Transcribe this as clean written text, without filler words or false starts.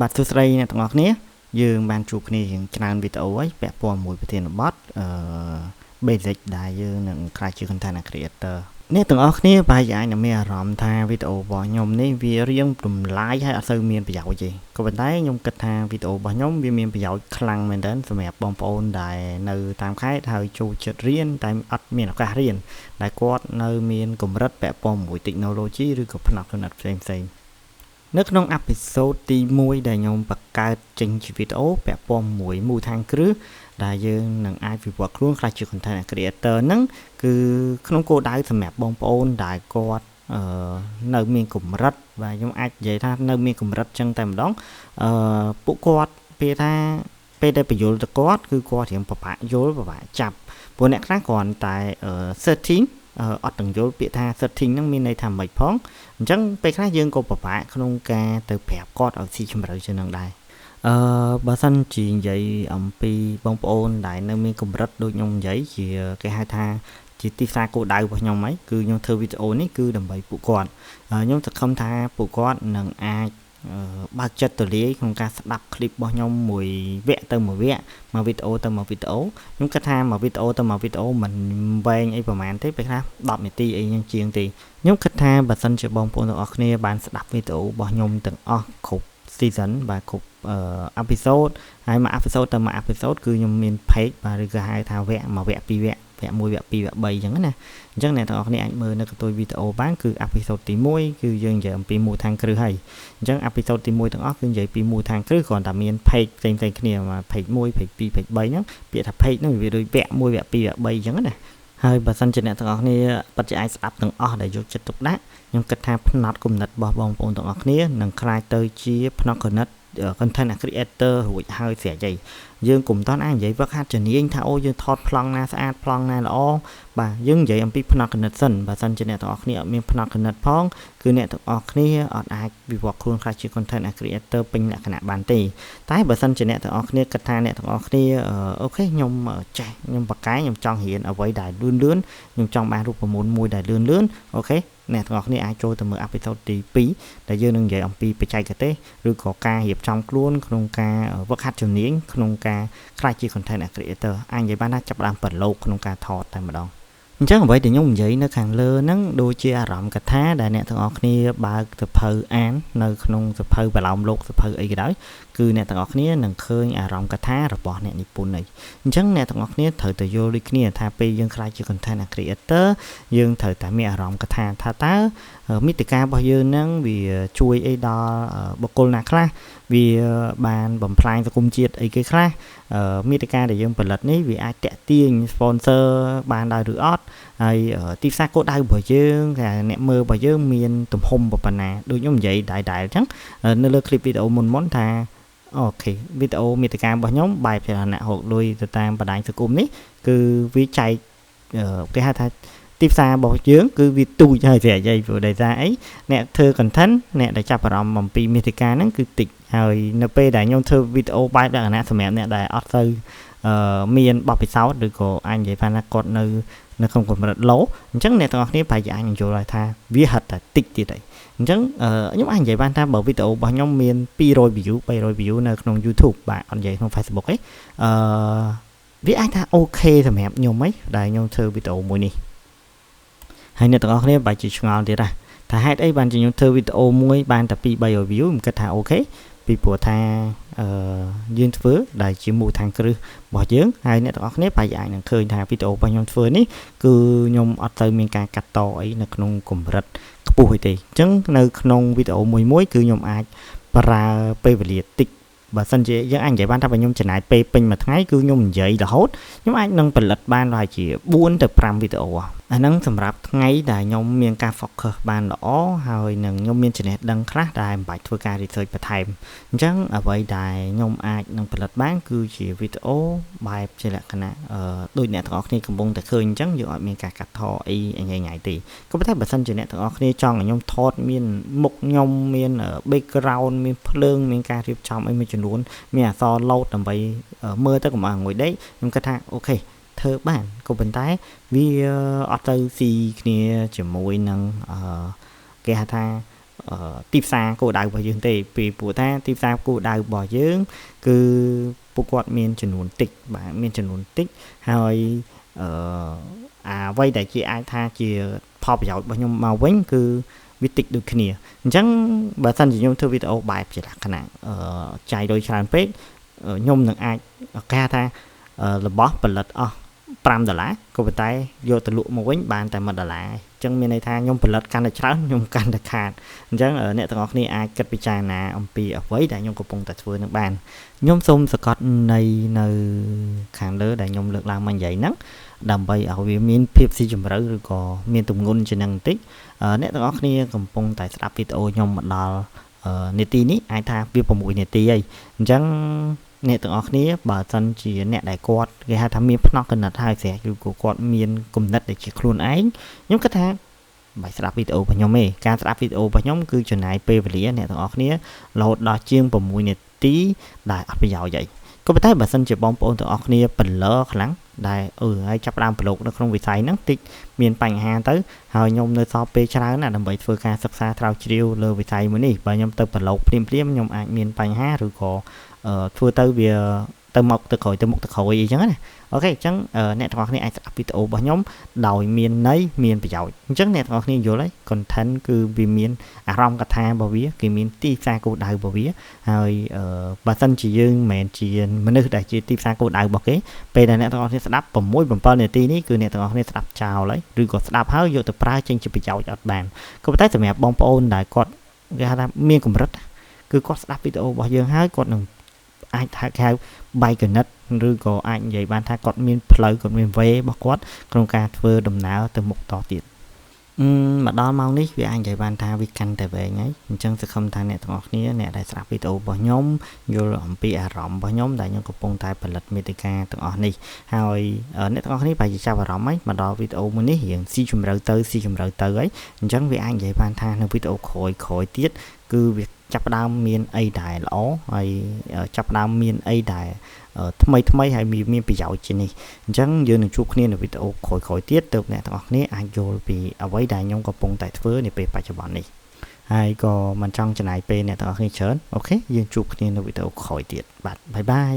បាទសួស្តីអ្នកទាំងអស់គ្នាយើងបានជួបគ្នាយ៉ាងច្រើនវីដេអូហើយពាក់ព័ន្ធមួយប្រធានបទbasic ដែលយើងនឹងខ្លាចជា content creator អ្នកទាំងអស់គ្នាប្រហែលជាអាចនឹងមានអារម្មណ៍ថាវីដេអូរបស់ខ្ញុំនេះវារៀងរំលាយហើយអត់សូវមានប្រយោជន៍ទេក៏ប៉ុន្តែខ្ញុំគិតថាវីដេអូរបស់ខ្ញុំវាមានប្រយោជន៍ខ្លាំងមែនទែនសម្រាប់បងប្អូនដែលនៅតាមខេត្តហើយចូលចិត្តរៀនតែអត់មានឱកាសរៀនដែលគាត់នៅមានកម្រិតពាក់ព័ន្ធមួយ technology ឬក៏ផ្នែកគណិតផ្សេងៗនៅក្នុងអេពីសូតទី1ដែលខ្ញុំបង្កើតចេញជាវីដេអូពាក់ព័ន្ធមួយមូលដ្ឋានគ្រឹះដែលយើងនឹងអាចវិវត្តខ្លួនខ្លះជា content creator ហ្នឹងគឺក្នុងគោលដៅសម្រាប់បងប្អូនដែលគាត់នៅមានកម្រិតបាទខ្ញុំអាចនិយាយថានៅមានកម្រិតចឹងតែម្ដងពួកគាត់ពេលដែលបញ្យល់ទៅគាត់គឺគាត់រៀងពិបាកយល់ពិបាកចាប់ព្រោះអ្នកខ្លះគ្រាន់តែ setting អត់ទាំងយល់ពាក្យថា setting ហ្នឹងមានន័យថាម៉េចផងអញ្ចឹងពេលខ្លះយើងក៏ពិបាកក្នុងការទៅប្រាប់គាត់ឲ្យស៊ីជម្រៅជាងនឹងដែរបើសិនជានិយាយអំពីបងប្អូនដែលនៅមានកម្រិតដូចខ្ញុំនិយាយជាគេហៅថាជាទីផ្សារគោលដៅរបស់ខ្ញុំហ្នឹងគឺខ្ញុំធ្វើវីដេអូនេះគឺដើម្បីពួកគាត់ខ្ញុំសង្ឃឹមថាពួកគាត់នឹងអាចបើកចិត្តទូលាយក្នុងការស្ដាប់คลิปរបស់ខ្ញុំមួយវគ្គទៅមួយវគ្គមកវីដេអូទៅមកវីដេអូខ្ញុំគិតថាមកវីដេអូទៅមកវីដេអូមិនវែងអីប្រហែលទេពេលខ្លះ10នាទីអីយ៉ាងជាងទេខ្ញុំគិតថាបើសិនជាបងប្អូនទាំងអស់គ្នាបានស្ដាប់វីដេអូរបស់ខ្ញុំទាំងអស់គ្រប់ season បាទគ្រប់episode ហើយមួយ episode ទៅមួយ episode គឺខ្ញុំមាន page បាទឬក៏ហៅថាវគ្គមួយវគ្គពីរវគ្គវគ្គ1វគ្គ2វគ្គ3អញ្ចឹងណាអញ្ចឹងអ្នកទាំងអស់គ្នាអាចមើលនៅកន្ទុយវីដេអូបានគឺ episode ទី1គឺយើងនិយាយអំពីមូលដ្ឋានគ្រឹះហើយអញ្ចឹង episode ទី1ទាំងអស់គឺនិយាយពីមូលដ្ឋានគ្រឹះគ្រាន់តែមាន page ផ្សេងៗគ្នាមក page 1 page 2 page 3ហ្នឹងពាក្យថា page ហ្នឹងវាដូចវគ្គ1វគ្គ2វគ្គ3អញ្ចឹងណាហើយបើសិនជាអ្នកទាំងអស់គ្នាពិតជាអាចស្ដាប់ទាំងអស់ដែលយកចិត្តទុកដាក់ខ្ញុំគិតថាផ្នែកគំនិតរបស់បងប្អូនទាំងអស់គ្នានឹងក្លាយទៅជាផ្នែកគំនិត content creator រួចហើយស្រេចអីយើងកុំតន់អាចនិយាយវឹកហាត់ជំនាញថាអូយើងថតប្លង់ណាស្អាតប្លង់ណាល្អបាទយើងនិយាយអំពីផ្នែកគណិតសិនបើសិនជាអ្នកទាំងអស់គ្នាអត់មានផ្នែកគណិតផងគឺអ្នកទាំងអស់គ្នាអត់អាចវិវត្តខ្លួនខ្លះជា content creator ពេញលក្ខណៈបានទេតែបើសិនជាអ្នកទាំងអស់គ្នាគិតថាអ្នកទាំងអស់គ្នាអូខេខ្ញុំចេះខ្ញុំបកកាយខ្ញុំចង់រៀនអ្វីដែលលឿនខ្ញុំចង់បានរូបមន្តមួយដែលលឿនអូខេអ្នកទាំងអស់គ្នាអាចចូលទៅមើល episode ទី2ដែលយើងនឹងនិយាយអំពីបច្ចេកទេសឬក៏ការរៀបចំខ្លួនក្នុងការវឹកហាត់ជំនាញក្នុងការខ្លាចជា content creator អាចនិយាយបានថាចាប់ផ្ដើមប្រឡូកក្នុងការថតតែម្ដងអញ្ចឹងអ្វីដែលខ្ញុំនិយាយនៅខាងលើហ្នឹងដូចជាអារម្មណ៍កថាដែលអ្នកទាំងអស់គ្នាបើកសភៅអាននៅក្នុងសភៅបឡោមលោកសភៅអីក៏ដោយគឺអ្នកទាំងអស់គ្នានឹងឃើញអារម្មណ៍កថារបស់អ្នកនិពន្ធនេះអញ្ចឹងអ្នកទាំងអស់គ្នាត្រូវតែយល់ដូចគ្នាថាពេលយើងខ្លាចជា content creator យើងត្រូវតែមានអារម្មណ៍កថាថាតើមាតិការបស់យើងហ្នឹងវាជួយអីដល់បុគ្គលណាខ្លះវាបានបំផ្លាញសង្គមជាតិអីគេខ្លះមាតិកាដែលយើងផលិតនេះវាអាចតាក់ទាញ sponsor បានដែរឬអត់ហើយទីផ្សារគោលដៅរបស់យើងថាអ្នកមើលរបស់យើងមានទំហំប៉ុណ្ណាដូចខ្ញុំនិយាយដែរអញ្ចឹងនៅលើ clip វីដេអូមុនថាអូខេវីដេអូមាតិការបស់ខ្ញុំបែបជាអ្នកហុកលុយទៅតាមបណ្ដាញសង្គមនេះគឺវាចែកគេហៅថាទីផ្សាររបស់យើងគឺវាទូចហើយស្រាប់ព្រោះដោយសារអីអ្នកធ្វើ content អ្នកដែលចាប់អារម្មណ៍អំពីមាតិកាហ្នឹងគឺតិចហើយនៅពេលដែលខ្ញុំធ្វើវីដេអូបែបលក្ខណៈសម្រាប់អ្នកដែលអត់ទៅមានបទពិសោធន៍ឬក៏អាចនិយាយថាគាត់នៅក្នុងកម្រិត low អញ្ចឹងអ្នកទាំងអស់គ្នាប្រហែលជាអាចនឹងយល់ហើយថាវាហិតតែតិចទៀតហើយអញ្ចឹងខ្ញុំអាចនិយាយបានថាបើវីដេអូរបស់ខ្ញុំមាន200 view 300 view នៅក្នុង YouTube បាទអត់និយាយក្នុង Facebook ទេវាអាចថាអូខេសម្រាប់ខ្ញុំហីដែលខ្ញុំធ្វើវីដេអូមួយនេះហើយអ្នកទាំងអស់គ្នាបែរជាឆ្ងល់ទៀតថាហេតុអីបានជាខ្ញុំធ្វើវីដេអូមួយបានតែ2-300 view ខ្ញុំគិតថាអូខេពីព្រោះថាយើងធ្វើដែលជាមូលដ្ឋានគ្រឹះរបស់យើងហើយអ្នកទាំងអស់គ្នាប្រហែលអាចនឹងឃើញថាវីដេអូរបស់ខ្ញុំធ្វើនេះគឺខ្ញុំអត់ទៅមានការកាត់តអីនៅក្នុងកម្រិតខ្ពស់ទេអញ្ចឹងនៅក្នុងវីដេអូមួយគឺខ្ញុំអាចប្រើពេលវេលាតិចបើសិនជាយើងអាចនិយាយបានថាបើខ្ញុំចំណាយពេលពេញមួយថ្ងៃគឺខ្ញុំនិយាយរហូតខ្ញុំអាចនឹងផលិតបានប្រហែលជា4ទៅ5វីដេអូអាហ្នឹងសម្រាប់ថ្ងៃដែលខ្ញុំមានការ focus បានល្អហើយនឹងខ្ញុំមានចំណេះដឹងខ្លះដែលមិនបាច់ធ្វើការ research បន្ថែមអញ្ចឹងអ្វីដែលខ្ញុំអាចនឹងផលិតបានគឺជាវីដេអូបែបជាលក្ខណៈដូចអ្នកទាំងអស់គ្នាកំពុងតែឃើញអញ្ចឹងយើងអត់មានការកាត់ថតអីញ៉ៃទេក៏ប៉ុន្តែបើសិនជាអ្នកទាំងអស់គ្នាចង់ឲ្យខ្ញុំថតមានមុខខ្ញុំមាន background មានភ្លើងមានការរៀបចំអីមួយចំនួនមានអក្សរ load ដើម្បីមើលទៅកុំឲ្យងុយដេកខ្ញុំគិតថាអូខេធ្វើបានក៏ប៉ុន្តែវាអត់ទៅស៊ីគ្នាជាមួយនឹងគេហៅថា ទីផ្សារគោលដៅរបស់យើងទេពីព្រោះថាទីផ្សារគោលដៅរបស់យើងគឺពួកគាត់មានចំនួនតិចបាទមានចំនួនតិចហើយអ្វីដែលជាអាចថាជាផលប្រយោជន៍របស់ខ្ញុំមកវិញគឺវាតិចដូចគ្នាអញ្ចឹងបើសិនជាខ្ញុំធ្វើវីដេអូបែបជាលក្ខណៈចាយលុយច្រើនពេកខ្ញុំនឹងអាចគេថារបស់ផលិតអស់$5ក៏ប៉ុន្តែយកទៅលក់មកវិញបានតែ$1អញ្ចឹងមានន័យថាខ្ញុំផលិតកាន់តែច្រើនខ្ញុំកាន់តែខាតអញ្ចឹងអ្នកទាំងអស់គ្នាអាចគិតពិចារណាអំពីអ្វីដែលខ្ញុំកំពុងតែធ្វើនឹងបានខ្ញុំសូមសង្កត់នៅខាងលើដែលខ្ញុំលើកឡើងមកនិយាយហ្នឹងដើម្បីឲ្យវាមានភាពស៊ីជម្រៅឬក៏មានទម្ងន់ជាងនឹងបន្តិចអ្នកទាំងអស់គ្នាកំពុងតែស្ដាប់វីដេអូខ្ញុំមកដល់នាទីនេះអាចថាវា6នាទីហើយអញ្ចឹងអ្នកទាំងអស់គ្នាបើសិនជាអ្នកដែលគាត់គេហៅថាមានផ្នត់គំនិតហើយស្រេចឬក៏គាត់មានគំនិតដែលជាខ្លួនឯងខ្ញុំគិតថាបាយស្ដាប់វីដេអូរបស់ខ្ញុំទេការស្ដាប់វីដេអូរបស់ខ្ញុំគឺចំណាយពេលវេលាអ្នកទាំងអស់គ្នារហូតដល់ជាង6នាទីដែលអត់ប្រយោជន៍អីក៏ប៉ុន្តែបើសិនជាបងប្អូនទាំងអស់គ្នាបលឺខ្លាំងដែលហើយចាប់ផ្ដើមប្រឡូកនៅក្នុងវិស័យហ្នឹងតិចមានបញ្ហាទៅហើយខ្ញុំនៅសល់ពេលច្រើនណាស់ដើម្បីធ្វើការសិក្សាស្រាវជ្រាវលើវិស័យមួយនេះបើខ្ញុំទៅប្រឡូកភ្លាមខ្ញុំអាចមានបញ្ហាឬក៏ធ្វើទៅវាទៅមកទៅក្រោយអីចឹងណាអូខេអញ្ចឹងអ្នកទាំងអស់គ្នាអាចស្ដាប់វីដេអូរបស់ខ្ញុំដោយមានន័យមានប្រយោជន៍អញ្ចឹងអ្នកទាំងអស់គ្នាយល់ហើយ content គឺវាមានអារម្មណ៍កថារបស់វាគេមានទីផ្សារគោលដៅរបស់វាហើយបើសិនជាយើងមិនមែនជាមនុស្សដែលជាទីផ្សារគោលដៅរបស់គេពេលដែលអ្នកទាំងអស់គ្នាស្ដាប់6-7នាទីនេះគឺអ្នកទាំងអស់គ្នាស្ដាប់ចោលហើយឬក៏ស្ដាប់ហើយយកទៅប្រើចេញជាប្រយោជន៍អត់បានក៏ប៉ុន្តែសម្រាប់បងប្អូនដែលគាត់គេហៅថាមានកម្រិតគឺគាត់ស្ដាប់វីដេអូរបស់យើងហើយគាត់នឹងអាចហៅបែកកណិតឬក៏អាចនិយាយបានថាគាត់មានផ្លូវគាត់មានវេរបស់គាត់ក្នុងការធ្វើដំណើរទៅមុខតទៀតមកដល់ម៉ោងនេះវាអាចនិយាយបានថាវាកាន់តែវែងហើយអញ្ចឹងសង្ឃឹមថាអ្នកទាំងអស់គ្នាអ្នកដែលស្ដាប់វីដេអូរបស់ខ្ញុំយល់អំពីអារម្មណ៍របស់ខ្ញុំដែលខ្ញុំកំពុងតែផលិតមាតិកាទាំងអស់នេះហើយអ្នកទាំងអស់គ្នាប្រហែលជាចាប់អារម្មណ៍ហើយមកដល់វីដេអូមួយនេះរៀងស៊ីជម្រៅទៅហើយអញ្ចឹងវាអាចនិយាយបានថានៅវីដេអូក្រោយទៀតគឺវាចាប់ផ្ដើមមានអីដែលល្អហើយចាប់ផ្ដើមមានអីដែលថ្មីហើយមានប្រយោជន៍ជាងនេះអញ្ចឹងយើងនឹងជួបគ្នានៅវីដេអូក្រោយទៀតទើបអ្នកទាំងអស់គ្នាអាចយល់ពីអ្វីដែលខ្ញុំកំពុងតែធ្វើនាពេលបច្ចុប្បន្ននេះហើយក៏មិនចង់ចំណាយពេលអ្នកទាំងអស់គ្នាច្រើនអូខេយើងជួបគ្នានៅវីដេអូក្រោយទៀតបាទបាយបាយ